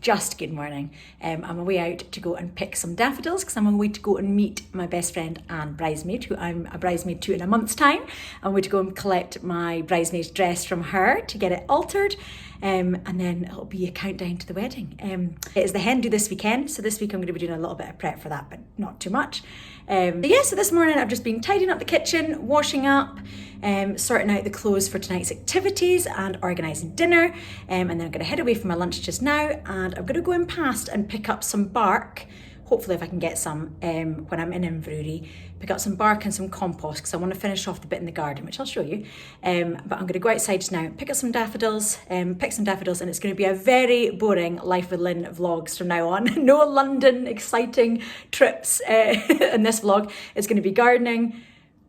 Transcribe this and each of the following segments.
just good morning. I'm away out to go and pick some daffodils because I'm away to go and meet my best friend and bridesmaid, who I'm a bridesmaid to in a month's time. I'm away to go and collect my bridesmaid's dress from her to get it altered. And then it'll be a countdown to the wedding. It is the hen do this weekend, so this week I'm going to be doing a little bit of prep for that, but not too much. So this morning I've just been tidying up the kitchen, washing up, sorting out the clothes for tonight's activities and organising dinner. And then I'm going to head away for my lunch just now, and I'm going to go in past and pick up some bark. Hopefully if I can get some when I'm in Inverurie, pick up some bark and some compost because I want to finish off the bit in the garden, which I'll show you. But I'm going to go outside just now, pick up some daffodils, and it's going to be a very boring Life with Lynn vlogs from now on. No London exciting trips in this vlog. It's going to be gardening,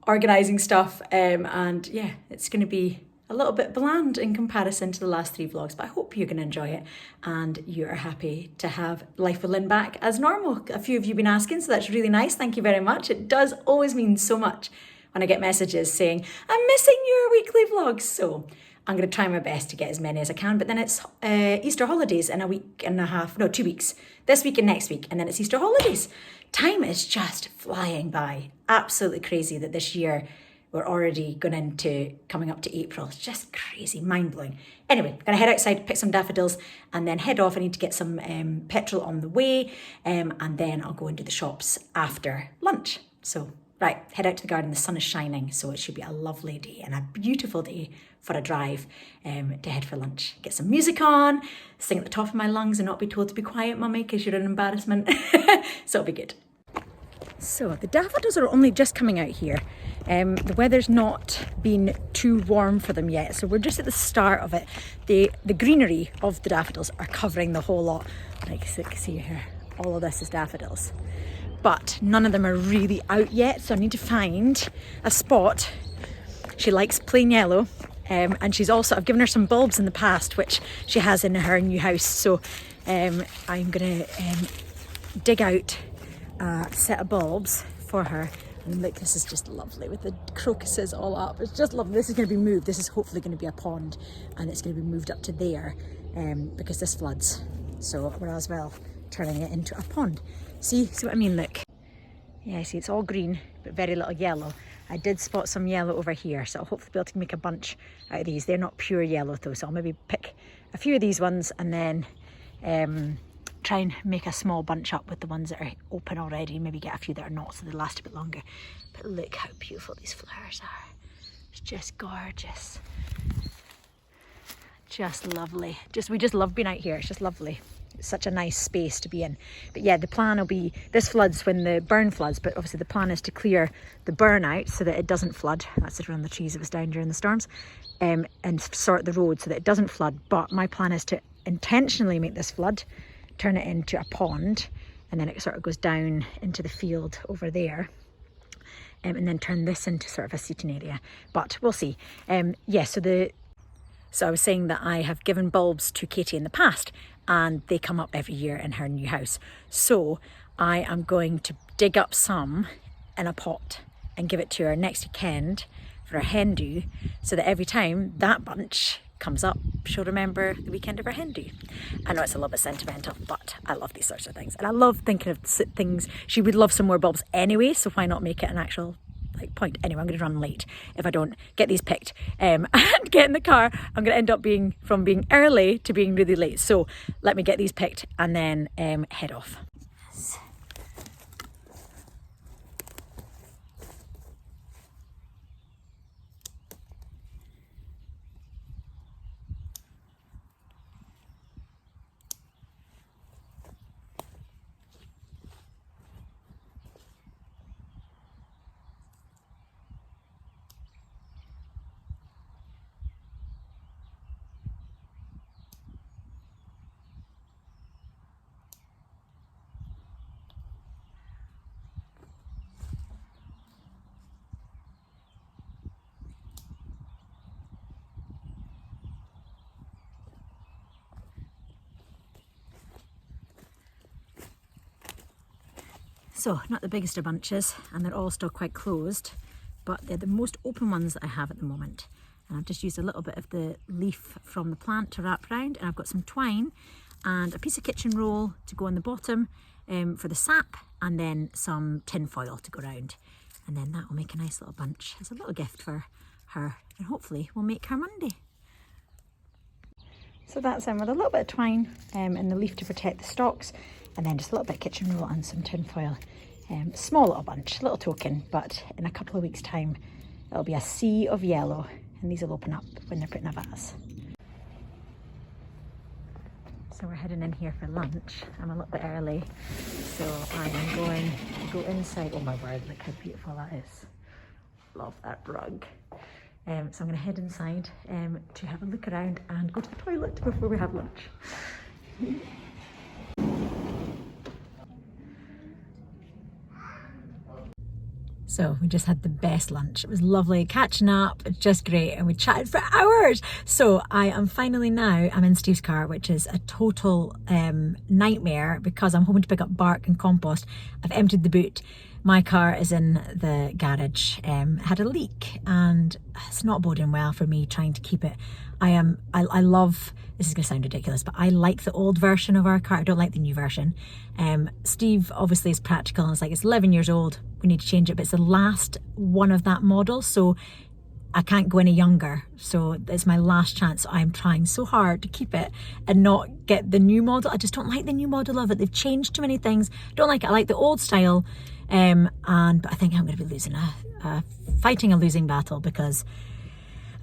organising stuff, and yeah, it's going to be a little bit bland in comparison to the last 3 vlogs, but I hope you're going to enjoy it and you are happy to have Life with Lynn back as normal. A few of you have been asking, so that's really nice. Thank you very much. It does always mean so much when I get messages saying, I'm missing your weekly vlogs. So I'm going to try my best to get as many as I can, but then it's Easter holidays in a week and a half, no, 2 weeks, this week and next week, and then it's Easter holidays. Time is just flying by. Absolutely crazy that this year we're already going into coming up to April. It's just crazy, mind-blowing. Anyway, I'm going to head outside, pick some daffodils, and then head off. I need to get some petrol on the way, and then I'll go and do the shops after lunch. So, right, head out to the garden. The sun is shining, so it should be a lovely day and a beautiful day for a drive to head for lunch. Get some music on, sing at the top of my lungs and not be told to be quiet, mummy, because you're an embarrassment. So it'll be good. So the daffodils are only just coming out here. The weather's not been too warm for them yet, so we're just at the start of it. The greenery of the daffodils are covering the whole lot. Like you can see here, all of this is daffodils. But none of them are really out yet, so I need to find a spot. She likes plain yellow, and I've given her some bulbs in the past, which she has in her new house. So I'm gonna dig out a set of bulbs for her. And look, this is just lovely with the crocuses all up. It's just lovely. This is going to be moved. This is hopefully going to be a pond, and it's going to be moved up to there because this floods. So we're as well turning it into a pond. See what I mean? Look. Yeah, see, it's all green, but very little yellow. I did spot some yellow over here, so I'll hopefully be able to make a bunch out of these. They're not pure yellow though, so I'll maybe pick a few of these ones and then try and make a small bunch up with the ones that are open already, maybe get a few that are not so they last a bit longer. But look how beautiful these flowers are. It's just gorgeous. Just lovely. We just love being out here. It's just lovely. It's such a nice space to be in. But yeah, the plan will be, this floods when the burn floods, but obviously the plan is to clear the burn out so that it doesn't flood. That's around the trees that was down during the storms, and sort the road so that it doesn't flood. But my plan is to intentionally make this flood, turn it into a pond, and then it sort of goes down into the field over there, and then turn this into sort of a seating area. But we'll see. So I was saying that I have given bulbs to Katie in the past, and they come up every year in her new house. So I am going to dig up some in a pot and give it to her next weekend for a hen do, so that every time that bunch comes up, she'll remember the weekend of her hen do. I know it's a little bit sentimental, but I love these sorts of things. And I love thinking of things. She would love some more bulbs anyway, so why not make it an actual point? Anyway, I'm going to run late if I don't get these picked and get in the car. I'm going to end up being early to being really late. So let me get these picked and then head off. So, not the biggest of bunches, and they're all still quite closed, but they're the most open ones that I have at the moment. And I've just used a little bit of the leaf from the plant to wrap around, and I've got some twine, and a piece of kitchen roll to go on the bottom for the sap, and then some tin foil to go around. And then that will make a nice little bunch as a little gift for her, and hopefully we'll make her Monday. So that's in with a little bit of twine and the leaf to protect the stalks, and then just a little bit of kitchen roll and some tin foil. Small little bunch, little token, but in a couple of weeks' time it'll be a sea of yellow, and these will open up when they're put in a vase. So we're heading in here for lunch. I'm a little bit early, so I am going to go inside. Oh my word, look how beautiful that is. Love that rug. So I'm going to head inside to have a look around and go to the toilet before we have lunch. So we just had the best lunch. It was lovely, catching up, just great, and we chatted for hours. So I'm in Steve's car, which is a total nightmare because I'm hoping to pick up bark and compost. I've emptied the boot. My car is in the garage. Had a leak, and it's not boding well for me trying to keep it. I love, this is going to sound ridiculous, but I like the old version of our car. I don't like the new version. Steve obviously is practical and it's like, it's 11 years old, we need to change it, but it's the last one of that model, so I can't go any younger. So it's my last chance. So I'm trying so hard to keep it and not get the new model. I just don't like the new model of it. They've changed too many things. Don't like it. I like the old style. But I think I'm going to be fighting a losing battle, because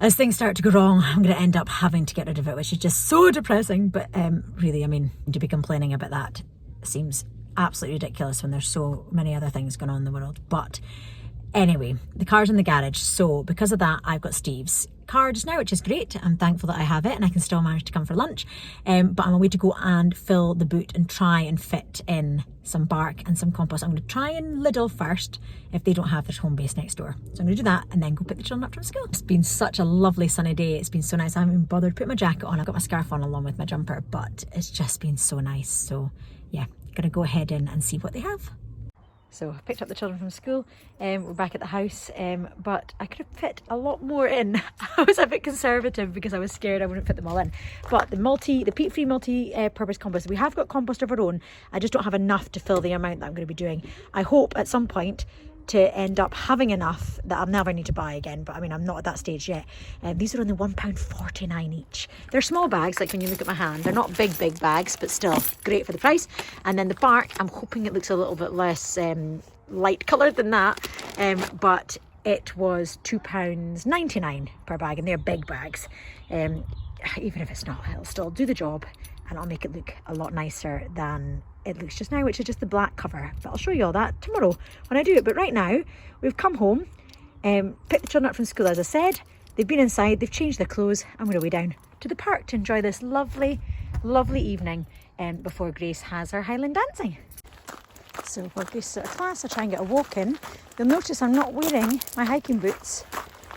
as things start to go wrong, I'm going to end up having to get rid of it, which is just so depressing. But really, I mean, to be complaining about that seems absolutely ridiculous when there's so many other things going on in the world. But anyway, the car's in the garage, so because of that, I've got Steve's car just now, which is great. I'm thankful that I have it and I can still manage to come for lunch. But I'm away to go and fill the boot and try and fit in some bark and some compost. I'm going to try and Lidl first if they don't have their home base next door. So I'm going to do that and then go pick the children up from school. It's been such a lovely sunny day. It's been so nice. I haven't even bothered to put my jacket on. I've got my scarf on along with my jumper, but it's just been so nice. So yeah, gonna go ahead in and see what they have. So I picked up the children from school, we're back at the house, but I could have fit a lot more in. I was a bit conservative because I was scared I wouldn't fit them all in. But the peat-free multi-purpose compost, we have got compost of our own. I just don't have enough to fill the amount that I'm going to be doing. I hope at some point to end up having enough that I'll never need to buy again, but I mean, I'm not at that stage yet. These are only £1.49 each. They're small bags, like when you look at my hand. They're not big bags, but still great for the price. And then the bark, I'm hoping it looks a little bit less light coloured than that, but it was £2.99 per bag, and they're big bags. Even if it's not, it'll still do the job, and I'll make it look a lot nicer than it looks just now, which is just the black cover. But I'll show you all that tomorrow when I do it. But right now, we've come home, picked the children up from school, as I said. They've been inside, they've changed their clothes, and we're away down to the park to enjoy this lovely, lovely evening before Grace has her Highland dancing. So while Grace is at class, I try and get a walk in. You'll notice I'm not wearing my hiking boots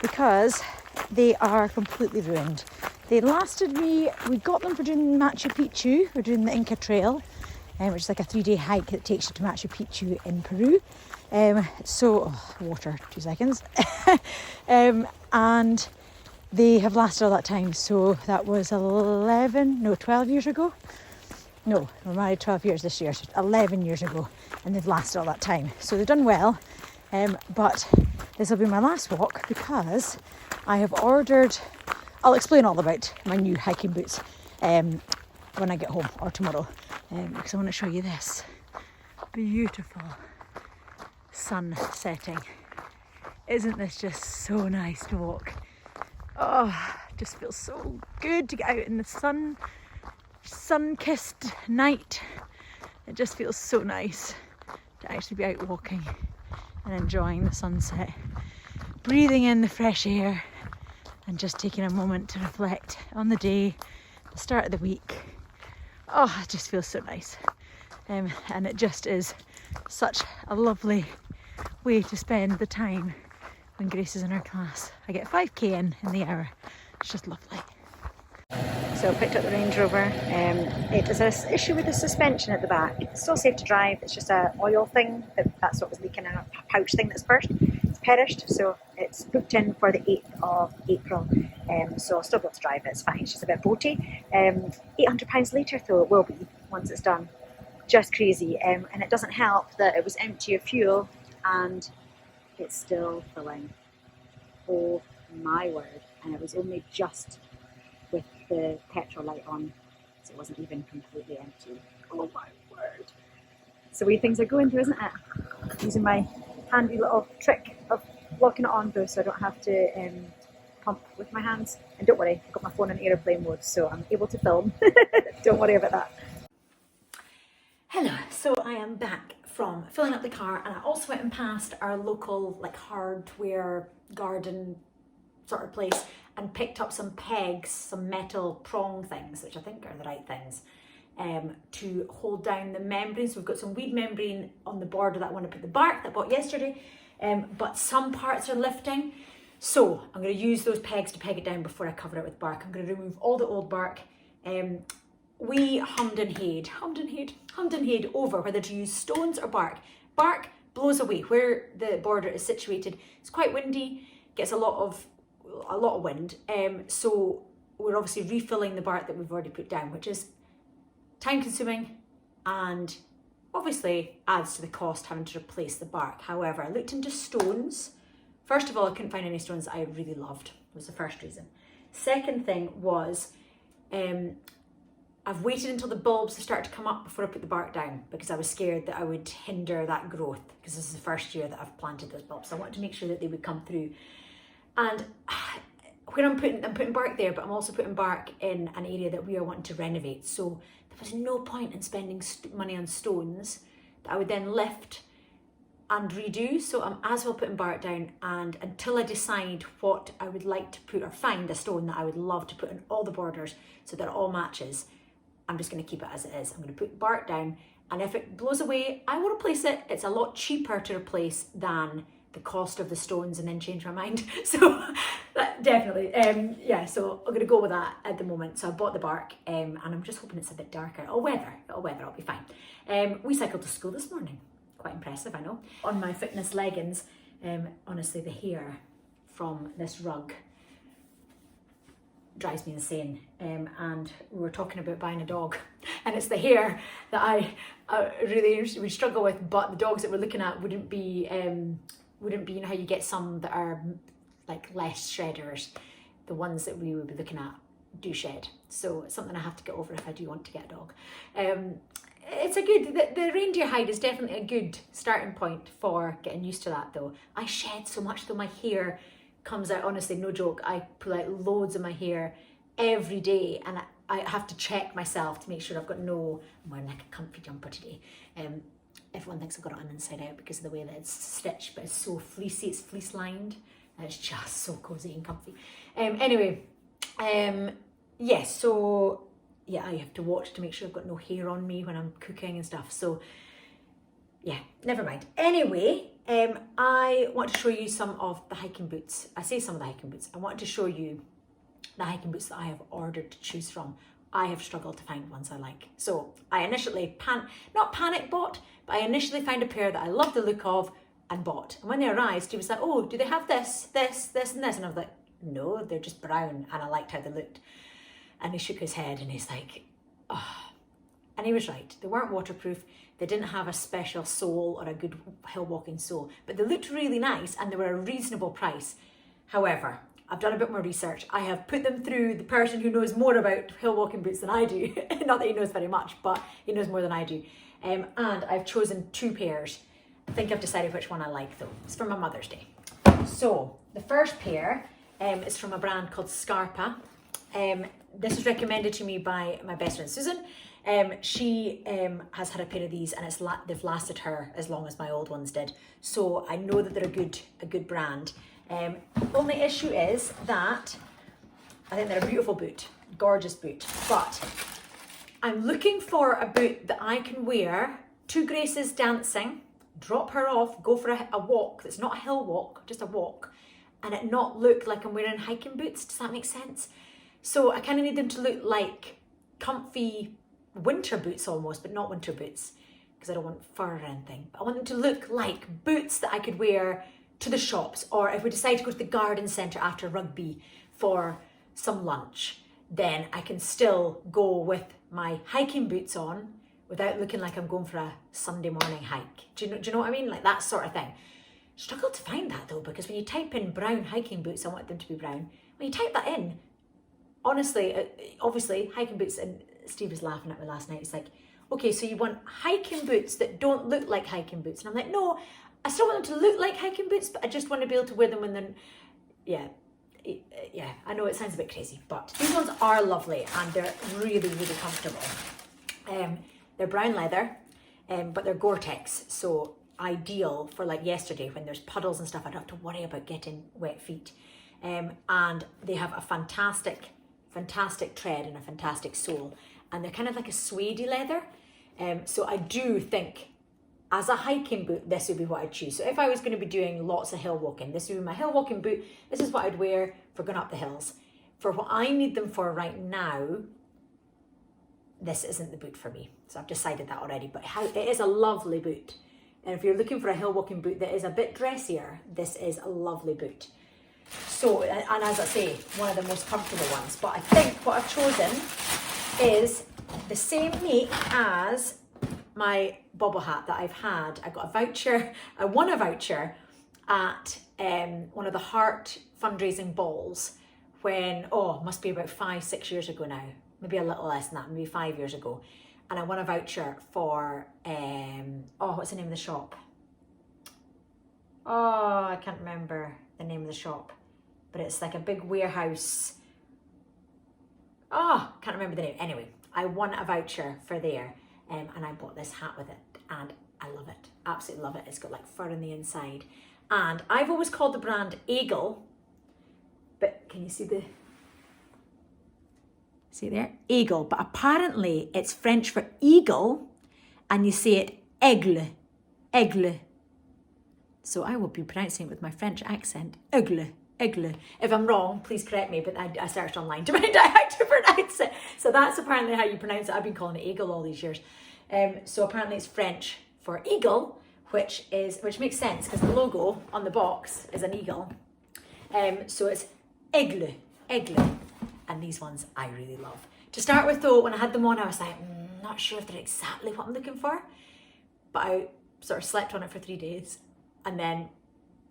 because they are completely ruined. They lasted me, we got them for doing Machu Picchu. We're doing the Inca Trail, which is like a 3-day hike that takes you to Machu Picchu in Peru. Water, 2 seconds. And they have lasted all that time. So that was 12 years ago. No, we're married 12 years this year, so 11 years ago. And they've lasted all that time. So they've done well. But this will be my last walk because I have ordered, I'll explain all about my new hiking boots when I get home or tomorrow. Because I want to show you this beautiful sun setting. Isn't this just so nice to walk? Oh, it just feels so good to get out in the sun-kissed night. It just feels so nice to actually be out walking and enjoying the sunset, breathing in the fresh air and just taking a moment to reflect on the day, the start of the week. Oh, it just feels so nice. And it just is such a lovely way to spend the time when Grace is in her class. I get 5k in the hour. It's just lovely. So I picked up the Range Rover. It is an issue with the suspension at the back. It's still safe to drive. It's just an oil thing. That's what was leaking in a pouch thing that's burst. It's perished, so it's booked in for the 8th of April. so I'll still be able to drive it, it's fine, it's just a bit boaty. £800 later though it will be, once it's done. Just crazy, and it doesn't help that it was empty of fuel and it's still filling. Oh my word, and it was only just with the petrol light on, so it wasn't even completely empty. Oh my word. So way things are going through, isn't it? Using my handy little trick of locking it on though, so I don't have to pump with my hands. And don't worry, I've got my phone in airplane mode, so I'm able to film. Don't worry about that. Hello, so I am back from filling up the car, and I also went and passed our local like hardware garden sort of place and picked up some pegs, some metal prong things, which I think are the right things, to hold down the membranes. We've got some weed membrane on the border that I want to put the bark that I bought yesterday, but some parts are lifting. So I'm going to use those pegs to peg it down before I cover it with bark. I'm going to remove all the old bark. We hummed and hayed over whether to use stones or bark. Bark blows away. Where the border is situated, it's quite windy, gets a lot of wind. So we're obviously refilling the bark that we've already put down, which is time consuming and obviously adds to the cost having to replace the bark. However, I looked into stones. First of all, I couldn't find any stones that I really loved, was the first reason. Second thing was, I've waited until the bulbs start to come up before I put the bark down because I was scared that I would hinder that growth, because this is the first year that I've planted those bulbs. So I wanted to make sure that they would come through. And where I'm putting bark there, but I'm also putting bark in an area that we are wanting to renovate. So there was no point in spending money on stones that I would then lift and redo. So I'm as well putting bark down, and until I decide what I would like to put, or find a stone that I would love to put in all the borders so that it all matches, I'm just going to keep it as it is. I'm going to put bark down, and if it blows away, I will replace it. It's a lot cheaper to replace than the cost of the stones and then change my mind. So that definitely, yeah, so I'm going to go with that at the moment. So I bought the bark, and I'm just hoping it's a bit darker. It'll weather, I'll be fine. We cycled to school this morning. Quite impressive, I know. On my fitness leggings, honestly, the hair from this rug drives me insane, and we were talking about buying a dog, and it's the hair that I really would struggle with, but the dogs that we're looking at wouldn't be, you know how you get some that are like less shedders, the ones that we would be looking at do shed, so it's something I have to get over if I do want to get a dog. It's a good, the reindeer hide is definitely a good starting point for getting used to that though. I shed so much though, my hair comes out, honestly, no joke, I pull out loads of my hair every day, and I have to check myself to make sure I've got no, I'm wearing like a comfy jumper today. Everyone thinks I've got it on inside out because of the way that it's stitched, but it's so fleecy, it's fleece lined, and it's just so cozy and comfy. Anyway, yes, so yeah, I have to watch to make sure I've got no hair on me when I'm cooking and stuff, so yeah, never mind. Anyway, I want to show you some of the hiking boots. I say some of the hiking boots. I want to show you the hiking boots that I have ordered to choose from. I have struggled to find ones I like. So I initially, not panic bought, but I initially found a pair that I loved the look of and bought. And when they arrived, he was like, oh, do they have this, this, this, and this? And I was like, no, they're just brown. And I liked how they looked. And he shook his head and he's like, oh. And he was right. They weren't waterproof. They didn't have a special sole or a good hill walking sole, but they looked really nice and they were a reasonable price. However, I've done a bit more research. I have put them through the person who knows more about hill walking boots than I do. Not that he knows very much, but he knows more than I do. And I've chosen two pairs. I think I've decided which one I like though. It's for my Mother's Day. So the first pair is from a brand called Scarpa. This was recommended to me by my best friend Susan. She has had a pair of these, and they've lasted her as long as my old ones did. So I know that they're a good brand. Only issue is that I think they're a beautiful boot, gorgeous boot, but I'm looking for a boot that I can wear to Grace's dancing, drop her off, go for a walk that's not a hill walk, just a walk, and it not look like I'm wearing hiking boots. Does that make sense? So I kind of need them to look like comfy winter boots almost, but not winter boots because I don't want fur or anything. But I want them to look like boots that I could wear to the shops, or if we decide to go to the garden centre after rugby for some lunch, then I can still go with my hiking boots on without looking like I'm going for a Sunday morning hike. Do you know what I mean? Like that sort of thing. Struggle to find that though, because when you type in brown hiking boots, I want them to be brown. When you type that in, honestly, obviously hiking boots, and Steve was laughing at me last night. He's like, okay, so you want hiking boots that don't look like hiking boots. And I'm like, no, I still want them to look like hiking boots, but I just want to be able to wear them when they're, yeah, I know it sounds a bit crazy, but these ones are lovely and they're really, really comfortable. They're brown leather, but they're Gore-Tex, so ideal for like yesterday when there's puddles and stuff. I don't have to worry about getting wet feet. And they have a fantastic tread and a fantastic sole, and they're kind of like a suede leather. So I do think as a hiking boot, this would be what I'd choose. So if I was going to be doing lots of hill walking, this would be my hill walking boot. This is what I'd wear for going up the hills. For what I need them for right now, this isn't the boot for me. So I've decided that already, but it is a lovely boot. And if you're looking for a hill walking boot that is a bit dressier, this is a lovely boot. So, and as I say, one of the most comfortable ones. But I think what I've chosen is the same make as my bobble hat that I've had. I got a voucher, I won a voucher at one of the Heart fundraising balls when, must be about 5-6 years ago now, maybe a little less than that, maybe 5 years ago. And I won a voucher for, what's the name of the shop? Oh, I can't remember the name of the shop, but it's like a big warehouse. Oh, can't remember the name. Anyway, I won a voucher for there, and I bought this hat with it, and I love it. Absolutely love it. It's got like fur on the inside. And I've always called the brand Aigle, but can you see there? Aigle, but apparently it's French for eagle, and you say it aigle. So I will be pronouncing it with my French accent, aigle. If I'm wrong, please correct me, but I searched online to find out how to pronounce it. So that's apparently how you pronounce it. I've been calling it Aigle all these years. So apparently it's French for eagle, which makes sense because the logo on the box is an eagle. So it's aigle. And these ones I really love. To start with though, when I had them on, I was like, not sure if they're exactly what I'm looking for. But I sort of slept on it for 3 days and then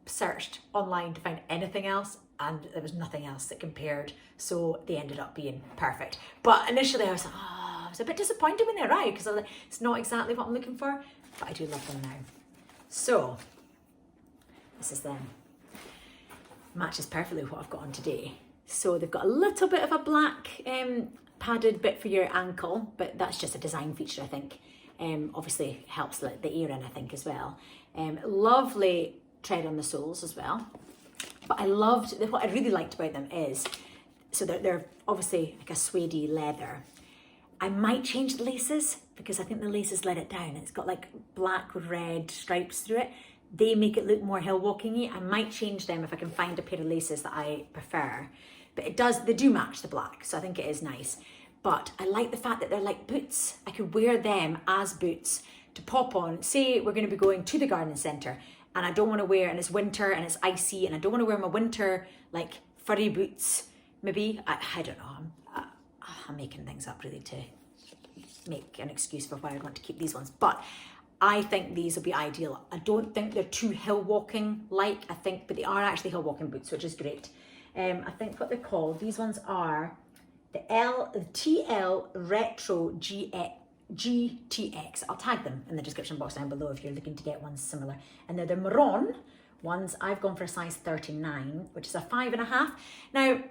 searched online to find anything else, and there was nothing else that compared. So they ended up being perfect. But initially I was like, I was a bit disappointed when they arrived because I was like, it's not exactly what I'm looking for, but I do love them now. So this is them. Matches perfectly with what I've got on today. So they've got a little bit of a black padded bit for your ankle, but that's just a design feature, I think. Obviously helps let the air in, I think, as well. Lovely tread on the soles as well. But what I really liked about them is, so they're obviously like a suede leather. I might change the laces because I think the laces let it down. It's got like black with red stripes through it. They make it look more hill walking-y. I might change them if I can find a pair of laces that I prefer. But they do match the black, so I think it is nice. But I like the fact that they're like boots. I could wear them as boots to pop on. Say we're going to be going to the garden centre and I don't want to wear, and it's winter and it's icy, and I don't want to wear my winter like furry boots. Maybe, I don't know, I'm making things up really to make an excuse for why I want to keep these ones. But I think these will be ideal. I don't think they're too hill walking like, but they are actually hill walking boots, which is great. I think what they're called, these ones are the TL Retro GTX. I'll tag them in the description box down below if you're looking to get ones similar. And they're the maroon ones. I've gone for a size 39, which is a 5.5. Now,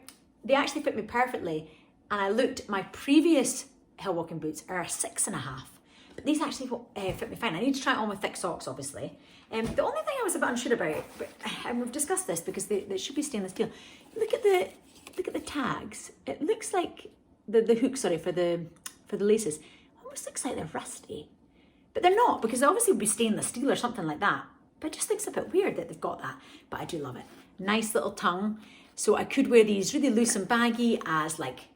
they actually fit me perfectly. And I looked, my previous hill walking boots are a 6.5. But these actually fit me fine. I need to try it on with thick socks, obviously. The only thing I was a bit unsure about, and we've discussed this because they should be stainless steel. Look at the tags. It looks like the hook, for the laces. Almost looks like they're rusty, but they're not, because they obviously would be stainless steel or something like that. But it just looks a bit weird that they've got that. But I do love it. Nice little tongue. So I could wear these really loose and baggy as like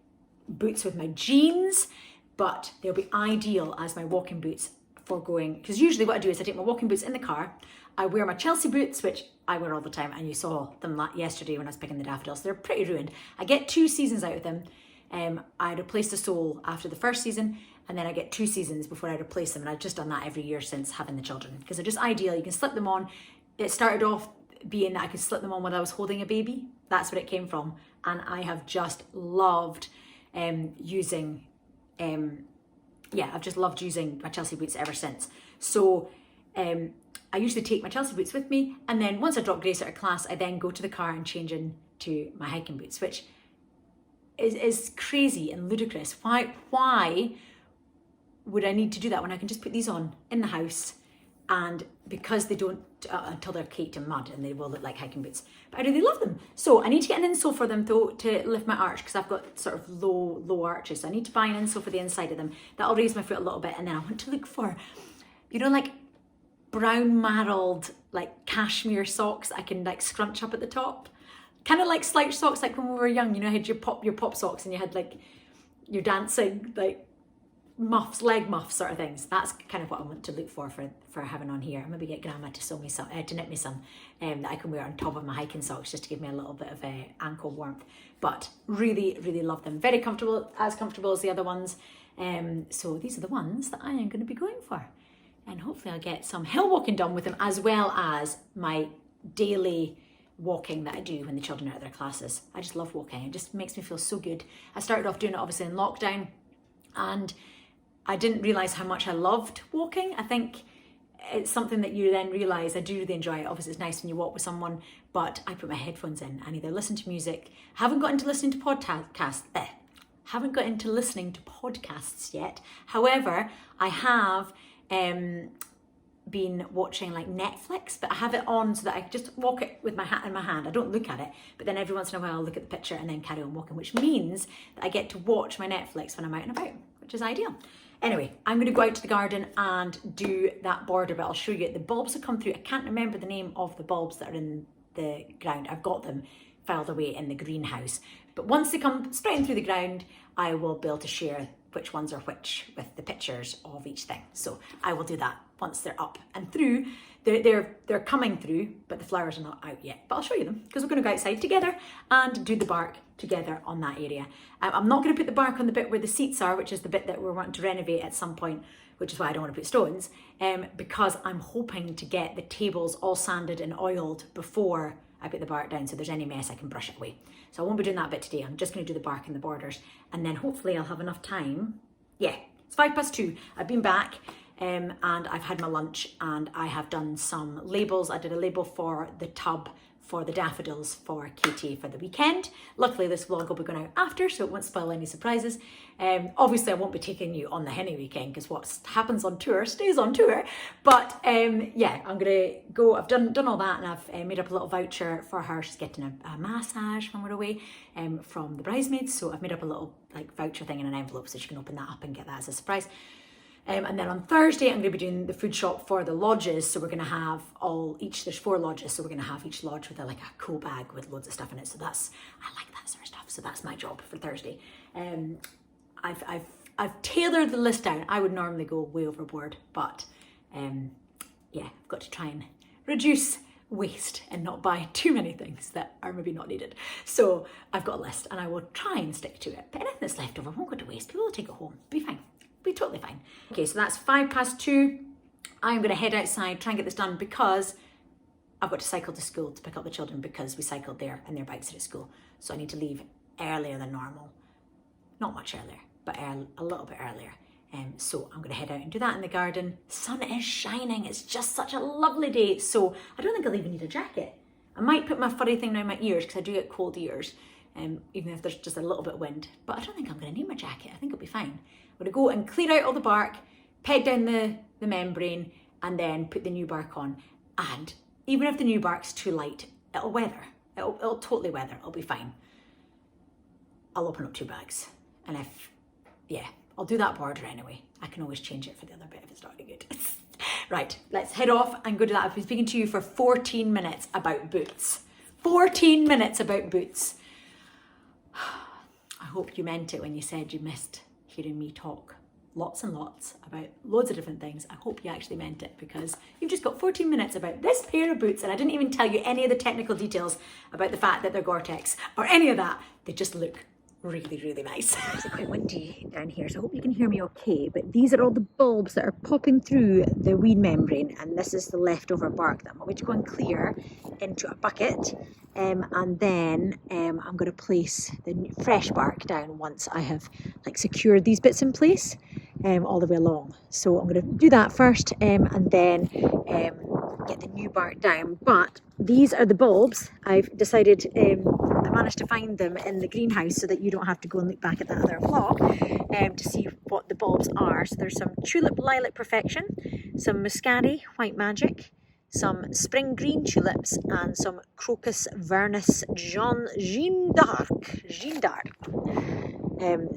boots with my jeans, but they'll be ideal as my walking boots foregoing, because usually what I do is I take my walking boots in the car, I wear my Chelsea boots, which I wear all the time, and you saw them yesterday when I was picking the daffodils. They're pretty ruined. I get 2 seasons out of them. I replace the sole after the first season, and then I get 2 seasons before I replace them, and I've just done that every year since having the children, because they're just ideal. You can slip them on. It started off being that I could slip them on when I was holding a baby. That's where it came from, and I have just loved using I've just loved using my Chelsea boots ever since. So I usually take my Chelsea boots with me, and then once I drop Grace out of class, I then go to the car and change into my hiking boots, which is crazy and ludicrous. Why would I need to do that when I can just put these on in the house? And because they don't, until they're caked in mud, and they will look like hiking boots. But I really love them. So I need to get an insole for them though to lift my arch, because I've got sort of low arches. So I need to buy an insole for the inside of them. That'll raise my foot a little bit. And then I want to look for, you know, like brown marled, like cashmere socks I can like scrunch up at the top. Kind of like slouch socks, like when we were young, you know, you had your pop socks and you had like your dancing, like muffs, leg muffs sort of things. That's kind of what I want to look for having on here. Maybe get Grandma to sew me some, to knit me some that I can wear on top of my hiking socks, just to give me a little bit of ankle warmth. But really, really love them. Very comfortable, as comfortable as the other ones. So these are the ones that I am going to be going for. And hopefully I'll get some hill walking done with them, as well as my daily walking that I do when the children are at their classes. I just love walking. It just makes me feel so good. I started off doing it obviously in lockdown, and I didn't realise how much I loved walking. I think it's something that you then realise I do really enjoy it. Obviously it's nice when you walk with someone, but I put my headphones in and either listen to music. Haven't got into listening to podcasts yet. However, I have been watching like Netflix, but I have it on so that I just walk it with my hat in my hand. I don't look at it, but then every once in a while I'll look at the picture and then carry on walking, which means that I get to watch my Netflix when I'm out and about, which is ideal. Anyway, I'm going to go out to the garden and do that border, but I'll show you. The bulbs have come through. I can't remember the name of the bulbs that are in the ground. I've got them filed away in the greenhouse. But once they come sprouting through the ground, I will be able to share which ones are which with the pictures of each thing. So I will do that once they're up and through. They're coming through, but the flowers are not out yet. But I'll show you them, because we're going to go outside together and do the bark together on that area. I'm not going to put the bark on the bit where the seats are, which is the bit that we're wanting to renovate at some point, which is why I don't want to put stones, because I'm hoping to get the tables all sanded and oiled before I put the bark down, so there's any mess I can brush it away. So I won't be doing that bit today. I'm just going to do the bark and the borders, and then hopefully I'll have enough time. Yeah, it's 2:05. I've been back and I've had my lunch, and I have done some labels. I did a label for the tub for the daffodils for Katie for the weekend. Luckily this vlog will be going out after, so it won't spoil any surprises. Obviously I won't be taking you on the henny weekend, because what happens on tour stays on tour. But yeah, I'm gonna go. I've done all that, and I've made up a little voucher for her. She's getting a massage when we're away from the bridesmaids, so I've made up a little like voucher thing in an envelope, so she can open that up and get that as a surprise. And then on Thursday, I'm going to be doing the food shop for the lodges. So we're going to have there's 4 lodges. So we're going to have each lodge with like a cool bag with loads of stuff in it. So I like that sort of stuff. So that's my job for Thursday. I've tailored the list down. I would normally go way overboard, but yeah, I've got to try and reduce waste and not buy too many things that are maybe not needed. So I've got a list, and I will try and stick to it. But anything that's left over won't go to waste. People will take it home. Be fine. Be totally fine. Okay, so that's 2:05. I'm going to head outside, try and get this done, because I've got to cycle to school to pick up the children, because we cycled there and their bikes are at school. So I need to leave earlier than normal. Not much earlier, but a little bit earlier. So I'm going to head out and do that in the garden. Sun is shining. It's just such a lovely day. So I don't think I'll even need a jacket. I might put my furry thing around my ears, because I do get cold ears, even if there's just a little bit of wind. But I don't think I'm going to need my jacket. I think it'll be fine. I'm going to go and clear out all the bark, peg down the membrane, and then put the new bark on. And even if the new bark's too light, it'll weather. It'll totally weather. It'll be fine. I'll open up 2 bags. And I'll do that border anyway. I can always change it for the other bit if it's not any good. Right, let's head off and go to that. I've been speaking to you for 14 minutes about boots. 14 minutes about boots. I hope you meant it when you said you missed hearing me talk. lots and lots about loads of different things. I hope you actually meant it, because you've just got 14 minutes about this pair of boots, and I didn't even tell you any of the technical details about the fact that they're Gore-Tex or any of that. They just look really, really nice. It's quite windy down here, so I hope you can hear me okay, but these are all the bulbs that are popping through the weed membrane, and this is the leftover bark that I'm going to go and clear into a bucket, and then I'm going to place the fresh bark down once I have like secured these bits in place all the way along. So I'm going to do that first, and then get the new bark down. But these are the bulbs. I've decided I managed to find them in the greenhouse so that you don't have to go and look back at that other vlog to see what the bulbs are. So there's some Tulip Lilac Perfection, some Muscari White Magic, some Spring Green Tulips, and some Crocus Vernus Jeanne d'Arc.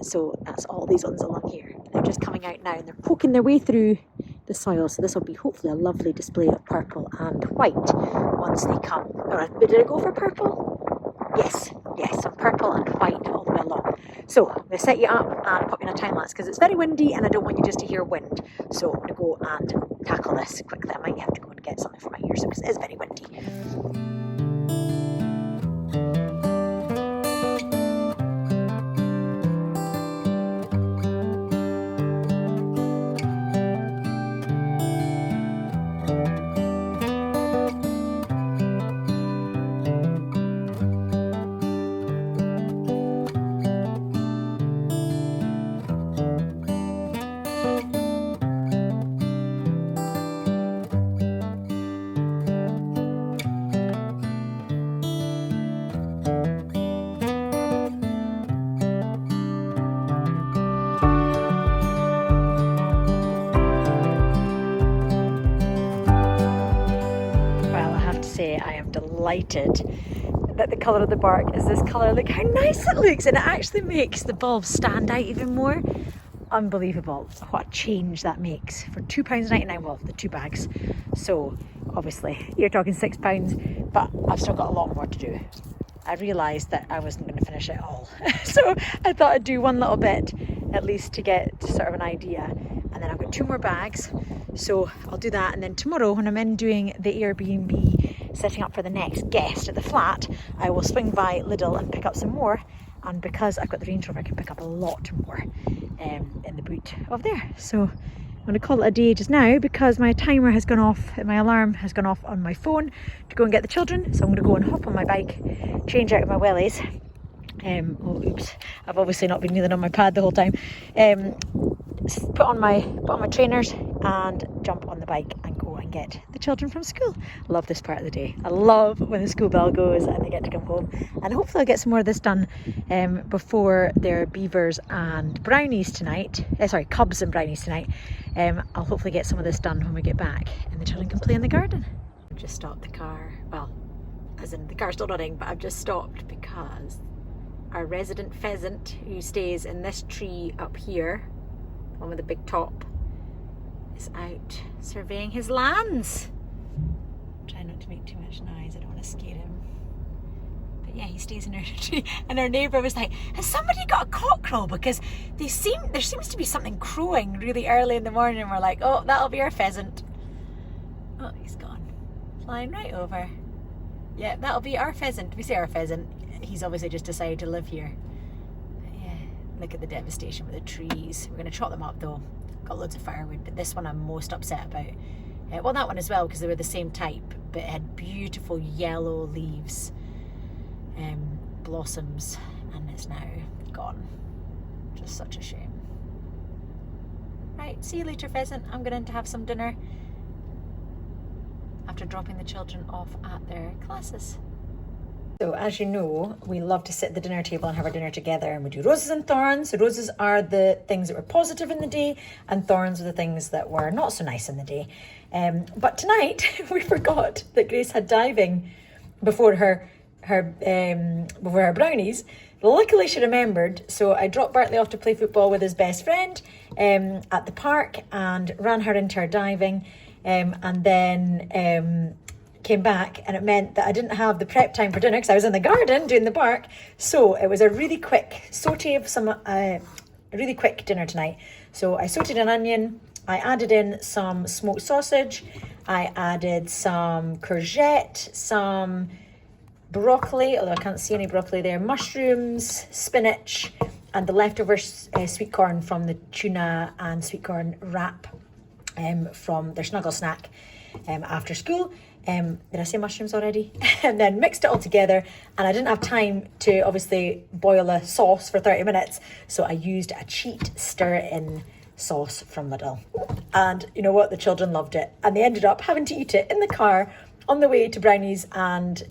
So that's all these ones along here. They're just coming out now and they're poking their way through the soil, so this will be hopefully a lovely display of purple and white once they come. But did I go for purple? Yes, some purple and white all the way along. So I'm going to set you up and pop you in a time lapse because it's very windy and I don't want you just to hear wind. So I'm going to go and tackle this quickly. I might have to go and get something for my ears because it is very windy. I am delighted that the colour of the bark is this colour. Look how nice it looks, and it actually makes the bulbs stand out even more. Unbelievable what a change that makes for £2.99, well, the 2 bags. So obviously you're talking £6, but I've still got a lot more to do. I realised that I wasn't going to finish it all, so I thought I'd do one little bit at least to get sort of an idea, and then I've got 2 more bags, so I'll do that. And then tomorrow when I'm in doing the Airbnb setting up for the next guest at the flat, I will swing by Lidl and pick up some more, and because I've got the Range Rover I can pick up a lot more in the boot of there. So I'm going to call it a day just now because my timer has gone off, my alarm has gone off on my phone to go and get the children. So I'm going to go and hop on my bike, change out of my wellies. Oh oops, I've obviously not been kneeling on my pad the whole time. Put on my trainers and jump on the bike and go and get the children from school. I love this part of the day. I love when the school bell goes and they get to come home, and hopefully I'll get some more of this done before their beavers and brownies tonight. Cubs and brownies tonight. I'll hopefully get some of this done when we get back and the children can play in the garden. I've just stopped the car, well, as in the car's still running, but I've just stopped because our resident pheasant, who stays in this tree up here, one with the big top, is out surveying his lands. Try not to make too much noise, I don't want to scare him. But yeah, he stays in our tree, and our neighbour was like, has somebody got a cockerel? Because there seems to be something crowing really early in the morning, and we're like, oh, that'll be our pheasant. Oh, he's gone. Flying right over. Yeah, that'll be our pheasant. We say our pheasant. He's obviously just decided to live here. But yeah, look at the devastation with the trees. We're going to chop them up though. Got loads of firewood, but this one I'm most upset about. Well, that one as well, because they were the same type, but it had beautiful yellow leaves, blossoms, and it's now gone. Just such a shame. Right, see you later, pheasant. I'm going to have some dinner after dropping the children off at their classes. So as you know, we love to sit at the dinner table and have our dinner together, and we do roses and thorns. So roses are the things that were positive in the day, and thorns are the things that were not so nice in the day. But tonight we forgot that Grace had diving before her brownies. Luckily she remembered, so I dropped Bartley off to play football with his best friend at the park and ran her into her diving, and then came back, and it meant that I didn't have the prep time for dinner because I was in the garden doing the bark. So it was a really quick saute of some a really quick dinner tonight. So I sauteed an onion, I added in some smoked sausage, I added some courgette, some broccoli, although I can't see any broccoli there, mushrooms, spinach, and the leftover sweet corn from the tuna and sweet corn wrap from their snuggle snack after school. Did I say mushrooms already? And then mixed it all together, and I didn't have time to obviously boil a sauce for 30 minutes, so I used a cheat stir-in sauce from Lidl. And you know what? The children loved it, and they ended up having to eat it in the car on the way to Brownies and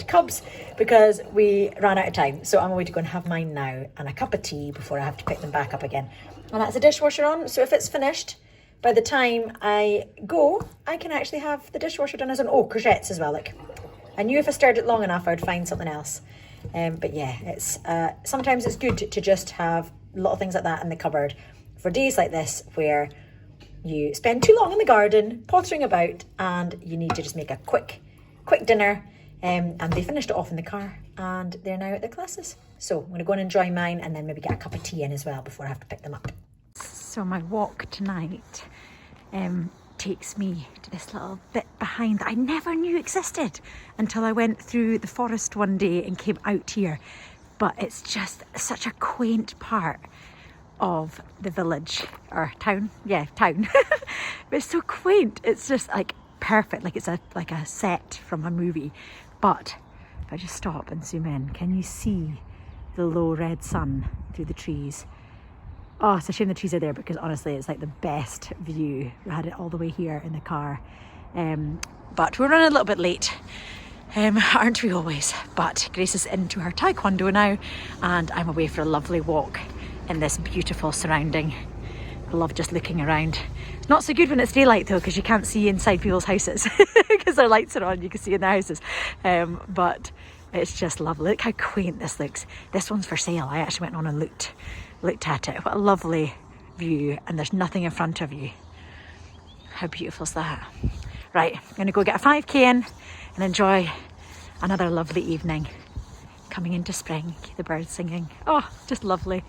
Cubs because we ran out of time. So I'm going to go and have mine now and a cup of tea before I have to pick them back up again. And that's the dishwasher on, so if it's finished, by the time I go, I can actually have the dishwasher done as an, oh, courgettes as well, look. I knew if I stirred it long enough, I'd find something else. But yeah, it's sometimes it's good to just have little things like that in the cupboard for days like this where you spend too long in the garden, pottering about, and you need to just make a quick dinner. And they finished it off in the car, and they're now at their classes. So I'm going to go and enjoy mine, and then maybe get a cup of tea in as well before I have to pick them up. So my walk tonight takes me to this little bit behind that I never knew existed until I went through the forest one day and came out here. But it's just such a quaint part of the village, or town, yeah, town. But it's so quaint, it's just like perfect, like it's like a set from a movie. But if I just stop and zoom in, can you see the low red sun through the trees? Oh, it's a shame the trees are there because honestly it's like the best view. We had it all the way here in the car, but we're running a little bit late, aren't we always? But Grace is into her taekwondo now, and I'm away for a lovely walk in this beautiful surrounding. I love just looking around. It's not so good when it's daylight though, because you can't see inside people's houses because their lights are on, you can see in their houses. But it's just lovely. Look how quaint this looks. This one's for sale. I actually went on and looked at it. What a lovely view, and there's nothing in front of you. How beautiful is that? Right, I'm gonna go get a 5k in and enjoy another lovely evening. Coming into spring, the birds singing. Oh, just lovely.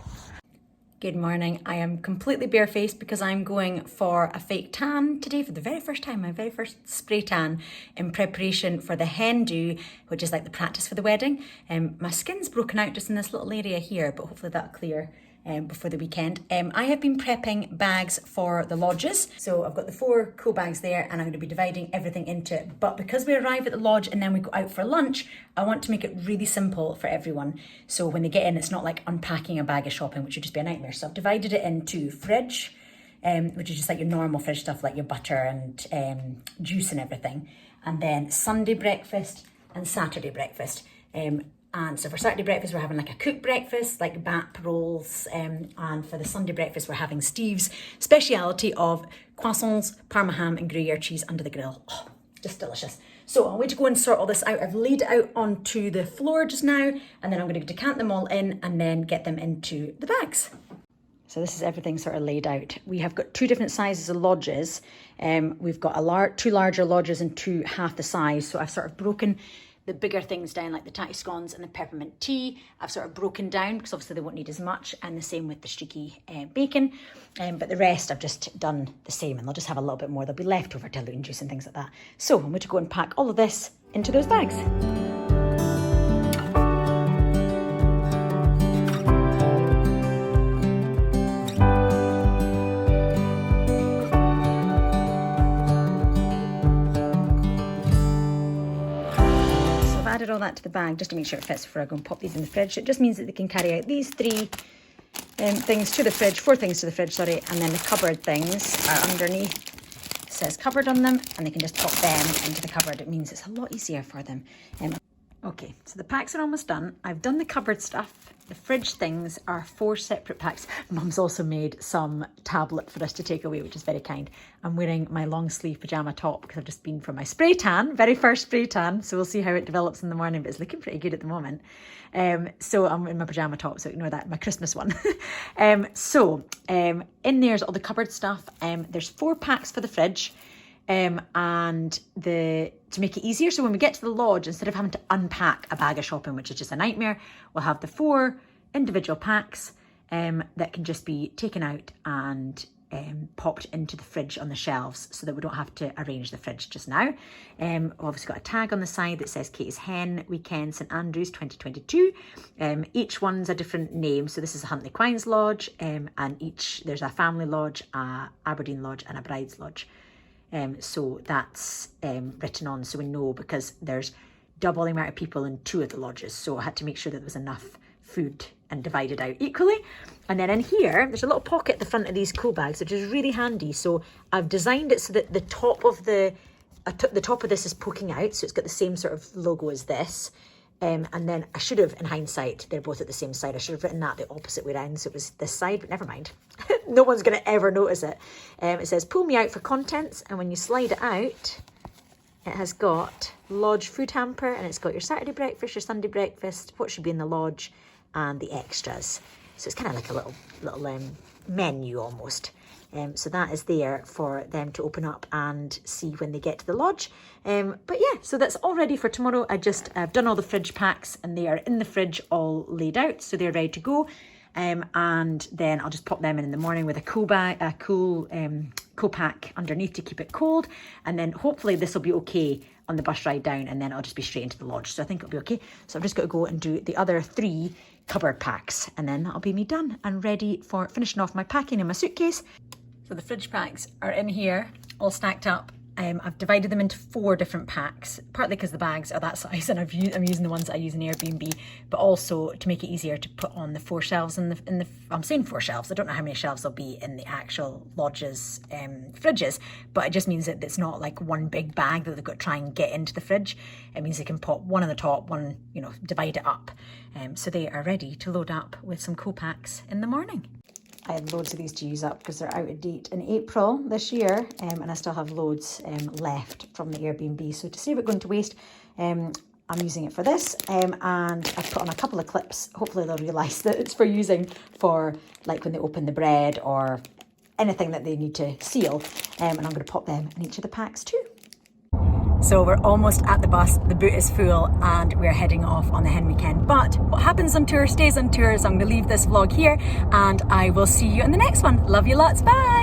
Good morning. I am completely barefaced because I'm going for a fake tan today for the very first time, my very first spray tan in preparation for the hen do, which is like the practice for the wedding. My skin's broken out just in this little area here, but hopefully that'll clear before the weekend. I have been prepping bags for the lodges. So I've got the 4 cool bags there, and I'm going to be dividing everything into it. But because we arrive at the lodge and then we go out for lunch, I want to make it really simple for everyone. So when they get in, it's not like unpacking a bag of shopping, which would just be a nightmare. So I've divided it into fridge, which is just like your normal fridge stuff, like your butter and juice and everything. And then Sunday breakfast and Saturday breakfast. And so for Saturday breakfast, we're having like a cooked breakfast, like bap rolls. And for the Sunday breakfast, we're having Steve's speciality of croissants, parma ham and Gruyere cheese under the grill. Oh, just delicious. So I'm going to go and sort all this out. I've laid it out onto the floor just now, and then I'm going to decant them all in and then get them into the bags. So this is everything sort of laid out. We have got 2 different sizes of lodges. We've got 2 larger lodges and 2 half the size. So I've sort of broken the bigger things down, like the tatty scones and the peppermint tea. I've sort of broken down because obviously they won't need as much, and the same with the streaky bacon. But the rest I've just done the same, and they'll just have a little bit more. There'll be leftover diluting juice and things like that. So I'm going to go and pack all of this into those bags. Added all that to the bag just to make sure it fits before I go and pop these in the fridge. It just means that they can carry out these 3 things to the fridge, 4 things to the fridge, sorry, and then the cupboard things are underneath. It says cupboard on them, and they can just pop them into the cupboard. It means it's a lot easier for them. Okay, so the packs are almost done. I've done the cupboard stuff. The fridge things are 4 separate packs. Mum's also made some tablet for us to take away, which is very kind. I'm wearing my long sleeve pyjama top because I've just been for my spray tan, very first spray tan. So we'll see how it develops in the morning, but it's looking pretty good at the moment. So I'm in my pyjama top, so ignore that, my Christmas one. In there's all the cupboard stuff. There's 4 packs for the fridge. And to make it easier, so when we get to the lodge, instead of having to unpack a bag of shopping, which is just a nightmare, we'll have the 4 individual packs, that can just be taken out and popped into the fridge on the shelves so that we don't have to arrange the fridge just now. We've obviously got a tag on the side that says Katie's Hen Weekend St Andrews 2022. Each one's a different name. So this is a Huntley Quines Lodge, and there's a family lodge, a Aberdeen Lodge and a Bride's Lodge. So that's written on so we know, because there's double the amount of people in 2 of the lodges. So I had to make sure that there was enough food and divided out equally. And then in here, there's a little pocket at the front of these cool bags, which is really handy. So I've designed it so that the top of the top of this is poking out. So it's got the same sort of logo as this. And then I should have, in hindsight, they're both at the same side. I should have written that the opposite way around, so it was this side, but never mind. No one's going to ever notice it. It says, pull me out for contents. And when you slide it out, it has got lodge food hamper, and it's got your Saturday breakfast, your Sunday breakfast, what should be in the lodge, and the extras. So it's kind of like a little menu almost. So that is there for them to open up and see when they get to the lodge. But yeah, so that's all ready for tomorrow. I've done all the fridge packs, and they are in the fridge all laid out, so they're ready to go. And then I'll just pop them in the morning with a cool pack underneath to keep it cold. And then hopefully this will be okay on the bus ride down, and then I'll just be straight into the lodge. So I think it'll be okay. So I've just got to go and do the other 3 cupboard packs, and then that'll be me done and ready for finishing off my packing in my suitcase. So the fridge packs are in here, all stacked up. I've divided them into 4 different packs, partly because the bags are that size and I'm using the ones that I use in Airbnb, but also to make it easier to put on the 4 shelves in the I'm saying 4 shelves. I don't know how many shelves there'll be in the actual lodge's fridges, but it just means that it's not like one big bag that they've got to try and get into the fridge. It means they can put one on the top, one, divide it up. So they are ready to load up with some co-packs in the morning. I had loads of these to use up because they're out of date in April this year, and I still have loads left from the Airbnb. So to save it going to waste, I'm using it for this, and I've put on a couple of clips. Hopefully they'll realise that it's for using for like when they open the bread or anything that they need to seal, and I'm going to pop them in each of the packs too. So we're almost at the bus, the boot is full, and we're heading off on the hen weekend. But what happens on tour stays on tour, so I'm going to leave this vlog here, and I will see you in the next one. Love you lots, bye!